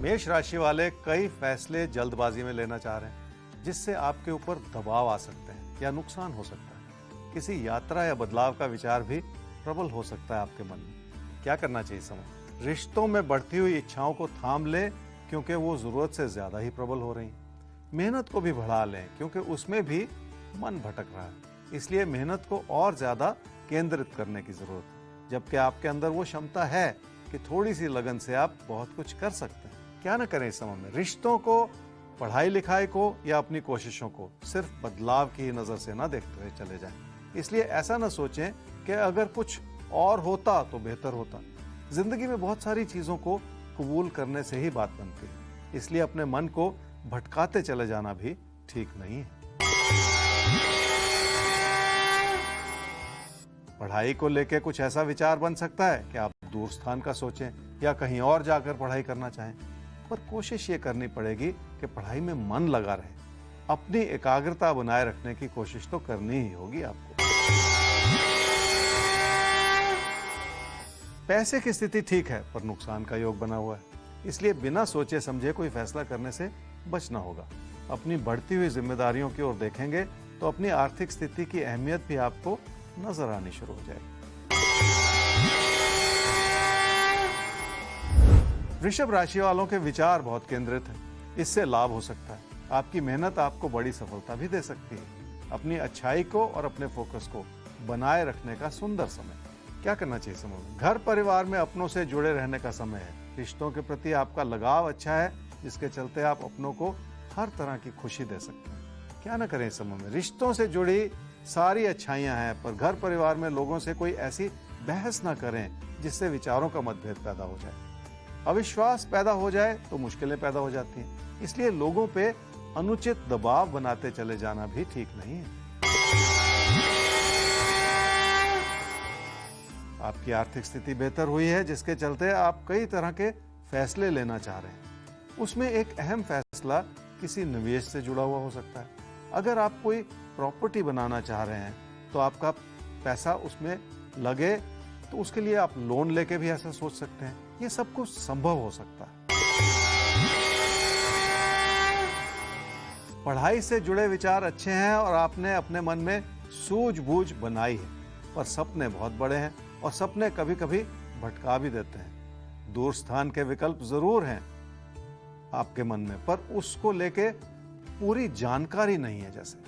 मेष राशि वाले कई फैसले जल्दबाजी में लेना चाह रहे हैं, जिससे आपके ऊपर दबाव आ सकते हैं या नुकसान हो सकता है। किसी यात्रा या बदलाव का विचार भी प्रबल हो सकता है आपके मन में। क्या करना चाहिए समय? रिश्तों में बढ़ती हुई इच्छाओं को थाम लें, क्योंकि वो जरूरत से ज्यादा ही प्रबल हो रही हैं। मेहनत को भी बढ़ा लें, क्योंकि उसमें भी मन भटक रहा है। इसलिए मेहनत को और ज्यादा केंद्रित करने की जरूरत है, जबकि आपके अंदर वो क्षमता है कि थोड़ी सी लगन से आप बहुत कुछ कर सकते हैं। क्या ना करें इस समय में? रिश्तों को, पढ़ाई लिखाई को या अपनी कोशिशों को सिर्फ बदलाव की नजर से ना देखते हुए चले जाएं। इसलिए ऐसा ना सोचें कि अगर कुछ और होता तो बेहतर होता। जिंदगी में बहुत सारी चीजों को कबूल करने से ही बात बनती है। इसलिए अपने मन को भटकाते चले जाना भी ठीक नहीं है। पढ़ाई को लेकर कुछ ऐसा विचार बन सकता है कि आप दूर स्थान का सोचें या कहीं और जाकर पढ़ाई करना चाहें, पर कोशिश ये करनी पड़ेगी कि पढ़ाई में मन लगा रहे। अपनी एकाग्रता बनाए रखने की कोशिश तो करनी ही होगी आपको। पैसे की स्थिति ठीक है, पर नुकसान का योग बना हुआ है। इसलिए बिना सोचे समझे कोई फैसला करने से बचना होगा। अपनी बढ़ती हुई जिम्मेदारियों की ओर देखेंगे तो अपनी आर्थिक स्थिति की अहमियत भी आपको नजर आनी शुरू हो जाएगी। वृषभ राशि वालों के विचार बहुत केंद्रित हैं। इससे लाभ हो सकता है। आपकी मेहनत आपको बड़ी सफलता भी दे सकती है। अपनी अच्छाई को और अपने फोकस को बनाए रखने का सुंदर समय। क्या करना चाहिए समय में? घर परिवार में अपनों से जुड़े रहने का समय है। रिश्तों के प्रति आपका लगाव अच्छा है, जिसके चलते आप अपनों को हर तरह की खुशी दे सकते हैं। क्या ना करें इस समय में? रिश्तों से जुड़ी सारी अच्छाइयां हैं, पर घर परिवार में लोगों से कोई ऐसी बहस ना करें जिससे विचारों का मतभेद पैदा हो जाए। अविश्वास पैदा हो जाए तो मुश्किलें पैदा हो जाती हैं। इसलिए लोगों पे अनुचित दबाव बनाते चले जाना भी ठीक नहीं है। आपकी आर्थिक स्थिति बेहतर हुई है, जिसके चलते आप कई तरह के फैसले लेना चाह रहे हैं। उसमें एक अहम फैसला किसी निवेश से जुड़ा हुआ हो सकता है। अगर आप कोई प्रॉपर्टी बनाना चाह रहे हैं तो आपका पैसा उसमें लगे, तो उसके लिए आप लोन लेके भी ऐसा सोच सकते हैं। ये सब कुछ संभव हो सकता है। पढ़ाई से जुड़े विचार अच्छे हैं और आपने अपने मन में सूझबूझ बनाई है, पर सपने बहुत बड़े हैं और सपने कभी कभी भटका भी देते हैं। दूर स्थान के विकल्प जरूर हैं आपके मन में, पर उसको लेके पूरी जानकारी नहीं है जैसे।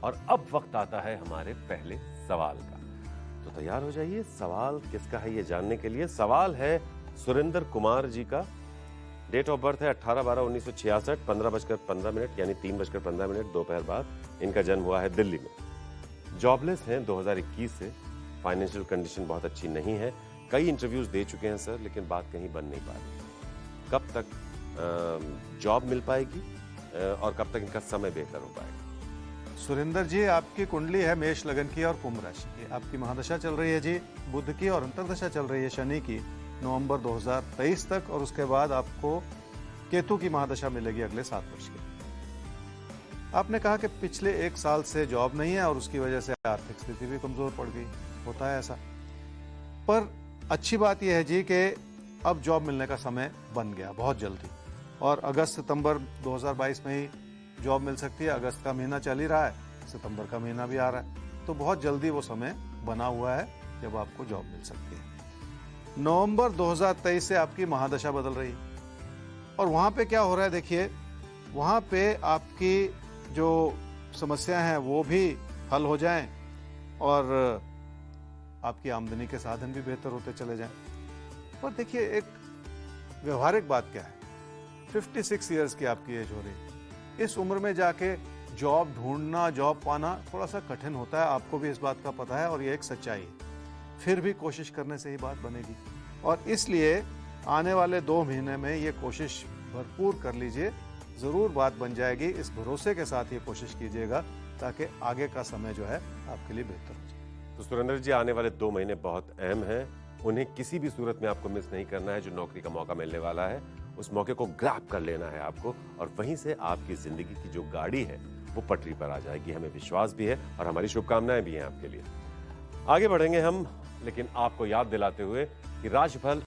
और अब वक्त आता है हमारे पहले सवाल का, तो तैयार हो जाइए। सवाल किसका है ये जानने के लिए। सवाल है सुरेंद्र कुमार जी का। डेट ऑफ बर्थ है 18/12/1966, 15:15 यानी 3:15 दोपहर बाद इनका जन्म हुआ है दिल्ली में। जॉबलेस हैं 2021 से। फाइनेंशियल कंडीशन बहुत अच्छी नहीं है। कई इंटरव्यूज दे चुके हैं सर, लेकिन बात कहीं बन नहीं पा रही। कब तक जॉब मिल पाएगी और कब तक इनका समय बेहतर हो पाएगा? सुरेंद्र जी, आपकी कुंडली है मेष लगन की और कुंभ राशि की। आपकी महादशा चल रही है जी बुध की, और अंतर्दशा चल रही है शनि की नवंबर 2023 तक, और उसके बाद आपको केतु की महादशा मिलेगी अगले 7 वर्ष के। आपने कहा कि पिछले 1 साल से जॉब नहीं है और उसकी वजह से आर्थिक स्थिति भी कमजोर पड़ गई। होता है ऐसा, पर अच्छी बात यह है जी कि अब जॉब मिलने का समय बन गया बहुत जल्दी, और अगस्त सितंबर 2022 में ही जॉब मिल सकती है। अगस्त का महीना चल ही रहा है, सितंबर का महीना भी आ रहा है, तो बहुत जल्दी वो समय बना हुआ है जब आपको जॉब मिल सकती है। नवंबर 2023 से आपकी महादशा बदल रही है, और वहां पे क्या हो रहा है देखिए, वहां पे आपकी जो समस्या है वो भी हल हो जाएं और आपकी आमदनी के साधन भी बेहतर होते चले जाएं। पर देखिए, एक व्यवहारिक बात क्या है, 56 इयर्स की आपकी एज हो रही है। इस उम्र में जाके जॉब ढूंढना, जॉब पाना थोड़ा सा कठिन होता है। आपको भी इस बात का पता है और ये एक सच्चाई है। फिर भी कोशिश करने से ही बात बनेगी, और इसलिए आने वाले 2 महीने में ये कोशिश भरपूर कर लीजिए। जरूर बात बन जाएगी। इस भरोसे के साथ ये कोशिश कीजिएगा ताकि आगे का समय जो है आपके लिए बेहतर हो जाए। तो सुरेंद्र जी, आने वाले 2 महीने बहुत अहम हैं। उन्हें किसी भी सूरत में आपको मिस नहीं करना है। जो नौकरी का मौका मिलने वाला है, उस मौके को ग्रैब कर लेना है आपको, और वहीं से आपकी जिंदगी की जो गाड़ी है वो पटरी पर आ जाएगी। हमें विश्वास भी है और हमारी शुभकामनाएं भी हैं आपके लिए। आगे बढ़ेंगे हम, लेकिन आपको याद दिलाते हुए कि राशिफल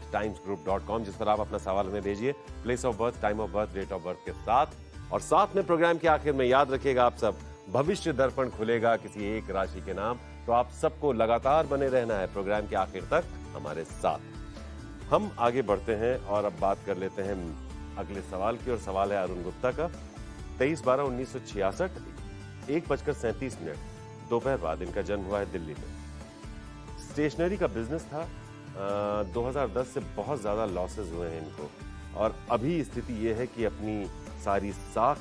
timesgroup.com, जिस पर आप अपना सवाल हमें भेजिए, place of birth, time of birth, date of birth के साथ। और साथ में प्रोग्राम के आखिर में याद रखिएगा आप सब, भविष्य दर्पण खुलेगा किसी एक राशि के नाम, तो आप सबको लगातार बने रहना है प्रोग्राम के आखिर तक हमारे साथ। हम आगे बढ़ते हैं और अब बात कर लेते हैं अगले सवाल की, और सवाल है अरुण गुप्ता का। 23/12/1966, 1:37 दोपहर बाद इनका जन्म हुआ है दिल्ली में। स्टेशनरी का बिजनेस था। 2010 से बहुत ज्यादा लॉसेस हुए हैं इनको, और अभी स्थिति यह है कि अपनी सारी साख,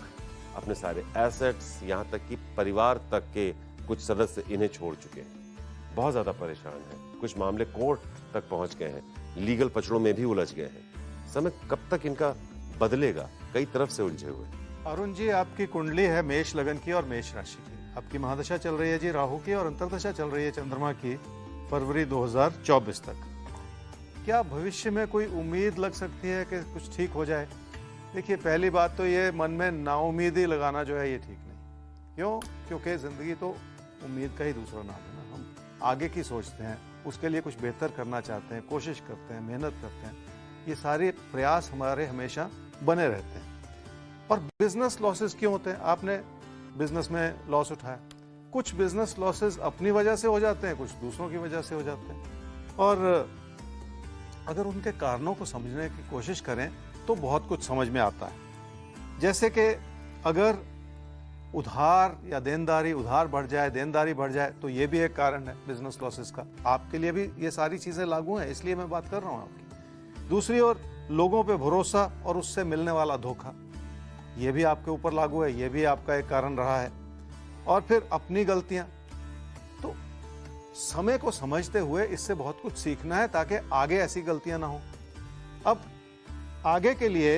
अपने सारे एसेट्स, यहाँ तक कि परिवार तक के कुछ सदस्य इन्हें छोड़ चुके हैं। बहुत ज्यादा परेशान हैं, कुछ मामले कोर्ट तक पहुंच गए हैं, लीगल पचड़ों में भी उलझ गए हैं। समय कब तक इनका बदलेगा, कई तरफ से उलझे हुए। अरुण जी, आपकी कुंडली है मेष लगन की और मेष राशि की। आपकी महादशा चल रही है जी राहु की, और अंतर्दशा चल रही है चंद्रमा की फरवरी 2024 तक। क्या भविष्य में कोई उम्मीद लग सकती है कि कुछ ठीक हो जाए? देखिए, पहली बात तो ये, मन में नाउम्मीदी लगाना जो है ये ठीक नहीं। क्यों? क्योंकि जिंदगी तो उम्मीद का ही दूसरा नाम है ना। हम आगे की सोचते हैं, उसके लिए कुछ बेहतर करना चाहते हैं, कोशिश करते हैं, मेहनत करते हैं। ये सारे प्रयास हमारे हमेशा बने रहते हैं। और बिजनेस लॉसेस क्यों होते हैं? आपने बिजनेस में लॉस उठाया, कुछ बिजनेस लॉसेस अपनी वजह से हो जाते हैं, कुछ दूसरों की वजह से हो जाते हैं। और अगर उनके कारणों को समझने की कोशिश करें तो बहुत कुछ समझ में आता है। जैसे कि अगर उधार या देनदारी, उधार बढ़ जाए, देनदारी बढ़ जाए, तो ये भी एक कारण है बिजनेस लॉसेस का। आपके लिए भी ये सारी चीजें लागू हैं, इसलिए मैं बात कर रहा हूँ आपकी। दूसरी ओर, लोगों पे भरोसा और उससे मिलने वाला धोखा, ये भी आपके ऊपर लागू है, ये भी आपका एक कारण रहा है। और फिर अपनी गलतियां, तो समय को समझते हुए इससे बहुत कुछ सीखना है ताकि आगे ऐसी गलतियां ना हो। अब आगे के लिए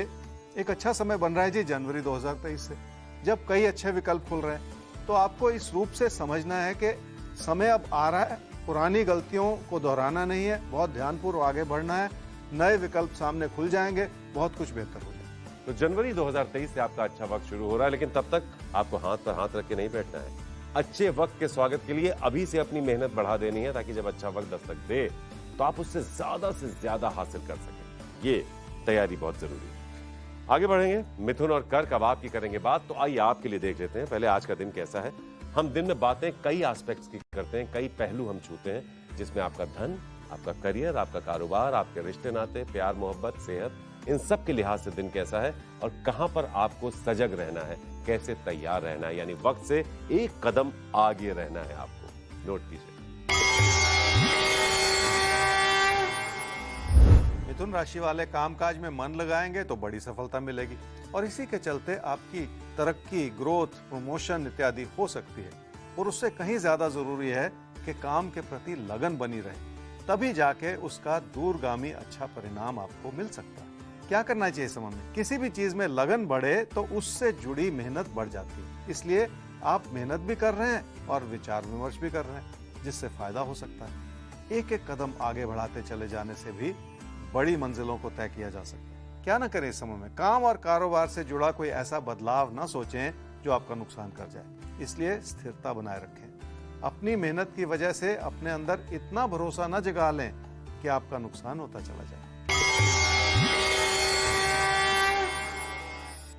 एक अच्छा समय बन रहा है जी जनवरी 2023 से, जब कई अच्छे विकल्प खुल रहे हैं। तो आपको इस रूप से समझना है कि समय अब आ रहा है, पुरानी गलतियों को दोहराना नहीं है, बहुत ध्यानपूर्वक आगे बढ़ना है। नए विकल्प सामने खुल जाएंगे, बहुत कुछ बेहतर हो जाएगा। तो जनवरी 2023 से आपका अच्छा वक्त शुरू हो रहा है, लेकिन तब तक आपको हाथ पर हाथ रख के नहीं बैठना है। अच्छे वक्त के स्वागत के लिए अभी से अपनी मेहनत बढ़ा देनी है, ताकि जब अच्छा वक्त दस्तक दे तो आप उससे ज्यादा हासिल कर सकें। ये तैयारी बहुत जरूरी है। आगे बढ़ेंगे, मिथुन और कर्क अब आपकी करेंगे बात। तो आइए आपके लिए देख लेते हैं पहले आज का दिन कैसा है। हम दिन में बातें कई एस्पेक्ट्स की करते हैं, कई पहलू हम छूते हैं, जिसमें आपका धन, आपका करियर, आपका कारोबार, आपके रिश्ते नाते, प्यार मोहब्बत, सेहत, इन सब के लिहाज से दिन कैसा है और कहां पर आपको सजग रहना है, कैसे तैयार रहना है, यानी वक्त से एक कदम आगे रहना है आपको। नोट कीजिए। मिथुन राशि वाले कामकाज में मन लगाएंगे तो बड़ी सफलता मिलेगी, और इसी के चलते आपकी तरक्की, ग्रोथ, प्रमोशन इत्यादि हो सकती है। और उससे कहीं ज्यादा जरूरी है कि काम के प्रति लगन बनी रहे, तभी जाके उसका दूरगामी अच्छा परिणाम आपको मिल सकता है। क्या करना चाहिए इस समय में? किसी भी चीज में लगन बढ़े तो उससे जुड़ी मेहनत बढ़ जाती है। इसलिए आप मेहनत भी कर रहे हैं और विचार विमर्श भी कर रहे हैं, जिससे फायदा हो सकता है। एक एक कदम आगे बढ़ाते चले जाने से भी बड़ी मंजिलों को तय किया जा सकता है। क्या ना करें इस समय में? काम और कारोबार से जुड़ा कोई ऐसा बदलाव ना सोचें जो आपका नुकसान कर जाए। इसलिए स्थिरता बनाए रखें। अपनी मेहनत की वजह से अपने अंदर इतना भरोसा न जगा लें कि आपका नुकसान होता चला जाए।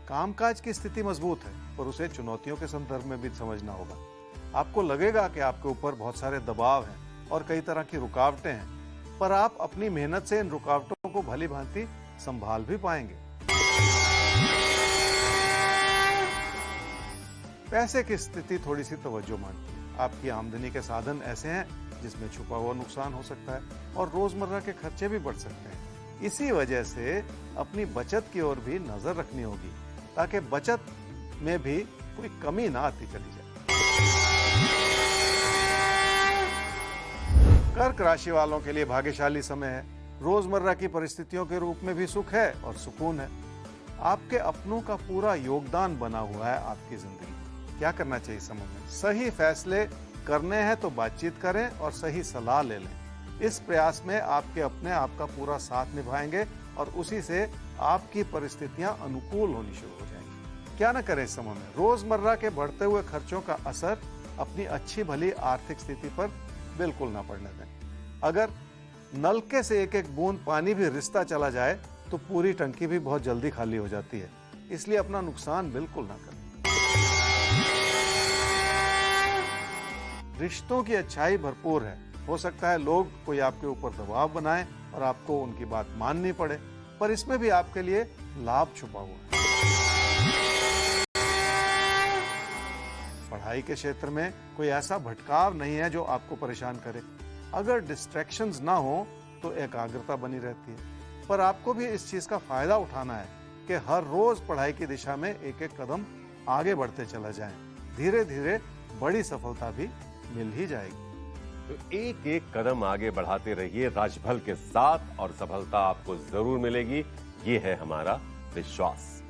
कामकाज की स्थिति मजबूत है, और उसे चुनौतियों के संदर्भ में भी समझना होगा। आपको लगेगा कि आपके ऊपर बहुत सारे दबाव हैं और कई तरह की रुकावटें हैं, पर आप अपनी मेहनत से इन रुकावटों को भली भांति संभाल भी पाएंगे। पैसे की स्थिति थोड़ी सी तवज्जो मांगती है। आपकी आमदनी के साधन ऐसे हैं जिसमें छुपा हुआ नुकसान हो सकता है, और रोजमर्रा के खर्चे भी बढ़ सकते हैं। इसी वजह से अपनी बचत की ओर भी नजर रखनी होगी, ताकि बचत में भी कोई कमी ना आती चली जाए। कर्क राशि वालों के लिए भाग्यशाली समय है। रोजमर्रा की परिस्थितियों के रूप में भी सुख है और सुकून है। आपके अपनों का पूरा योगदान बना हुआ है आपकी जिंदगी। क्या करना चाहिए इस समय में? सही फैसले करने हैं तो बातचीत करें और सही सलाह ले लें। इस प्रयास में आपके अपने आपका पूरा साथ निभाएंगे, और उसी से आपकी परिस्थितियां अनुकूल होनी शुरू हो जाएंगी। क्या न करें इस समय में? रोजमर्रा के बढ़ते हुए खर्चों का असर अपनी अच्छी भली आर्थिक स्थिति पर बिल्कुल ना पड़ने दें। अगर नलके से एक एक बूंद पानी भी रिसता चला जाए तो पूरी टंकी भी बहुत जल्दी खाली हो जाती है। इसलिए अपना नुकसान बिल्कुल ना करें। रिश्तों की अच्छाई भरपूर है। हो सकता है लोग कोई आपके ऊपर दबाव बनाएं और आपको उनकी बात माननी पड़े, पर इसमें भी आपके लिए लाभ छुपा हुआ है। पढ़ाई के क्षेत्र में कोई ऐसा भटकाव नहीं है जो आपको परेशान करे। अगर डिस्ट्रैक्शंस ना हो तो एकाग्रता बनी रहती है, पर आपको भी इस चीज का फायदा उठाना है कि हर रोज पढ़ाई की दिशा में एक एक कदम आगे बढ़ते चला जाएं। धीरे धीरे बड़ी सफलता भी मिल ही जाएगी। तो एक एक कदम आगे बढ़ाते रहिए राजभल के साथ और सफलता आपको जरूर मिलेगी, ये है हमारा विश्वास।